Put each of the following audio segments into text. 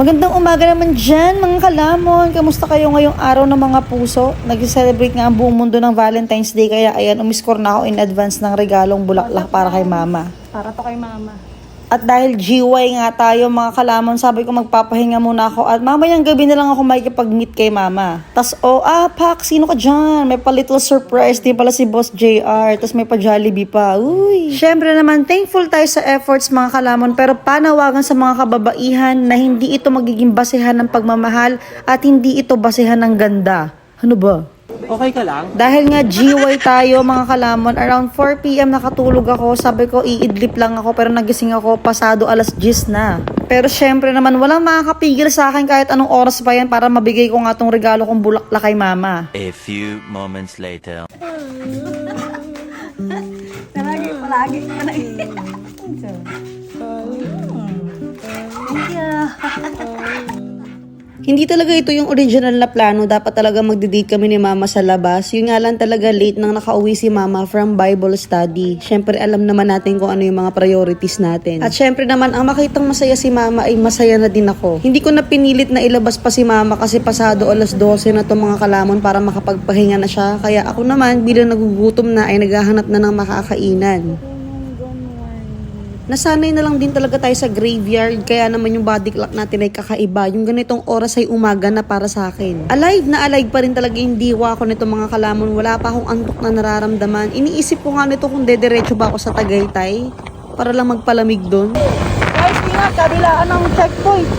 Magandang umaga naman dyan mga kalamon. Kamusta kayo ngayong araw ng mga puso? Nag-celebrate nga ang buong mundo ng Valentine's Day, kaya ayan, umiskor na ako in advance ng regalong bulaklak para kay mama. Para to kay mama. At dahil GY nga tayo mga kalamon, sabi ko magpapahinga muna ako at mamayang gabi na lang ako makikipag-meet kay mama. Tas Pak, sino ka dyan? May pa little surprise din pala si Boss JR. Tas may pa Jollibee pa. Uy! Syempre naman, thankful tayo sa efforts mga kalamon, pero panawagan sa mga kababaihan na hindi ito magiging basehan ng pagmamahal at hindi ito basehan ng ganda. Ano ba? Okay ka lang? Dahil nga GY tayo mga kalamon, around 4 PM nakatulog ako. Sabi ko iidlip lang ako pero nagising ako pasado 10:00 na. Pero syempre naman walang makakapigil sa akin kahit anong oras pa yan para mabigay ko nga tong regalo kong bulaklak kay mama. A few moments later. Palagi. Hindi talaga ito yung original na plano. Dapat talaga magde-date kami ni mama sa labas. Yun nga lang talaga late nang nakauwi si mama from Bible study. Syempre alam naman natin kung ano yung mga priorities natin. At syempre naman ang makitang masaya si mama ay masaya na din ako. Hindi ko na pinilit na ilabas pa si mama kasi pasado 12:00 na itong mga kalamon para makapagpahinga na siya. Kaya ako naman bilang nagugutom na ay naghahanap na ng makakainan. Nasanay na lang din talaga tayo sa graveyard, kaya naman yung body clock natin ay kakaiba. Yung ganitong oras ay umaga na para sa akin. Alive na alive pa rin talaga yung diwa ko nito mga kalamon. Wala pa akong antok na nararamdaman. Iniisip ko nga nito kung dediretso ba ako sa Tagaytay para lang magpalamig doon. Guys, ingat, kabilaan ng checkpoint.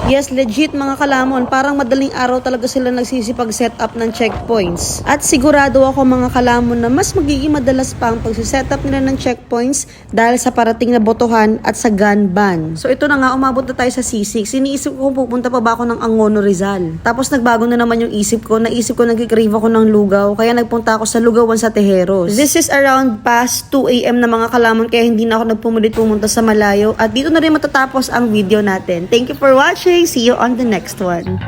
Yes, legit mga kalamon, parang madaling araw talaga sila nagsisipag set up ng checkpoints. At sigurado ako mga kalamon na mas magiging madalas pa ang pagsiset up nila ng checkpoints dahil sa parating na botohan at sa gun ban. So ito na nga, umabot na tayo sa C6. Iniisip ko kung pupunta pa ba ako ng Angono Rizal. Tapos nagbago na naman yung isip ko. Naisip ko nag-crave ako ng lugaw, kaya nagpunta ako sa Lugawan sa Tejeros. This is around past 2 AM na mga kalamon, kaya hindi na ako nagpumulit pumunta sa malayo. At dito na rin matatapos ang video natin. Thank you for watching. See you on the next one.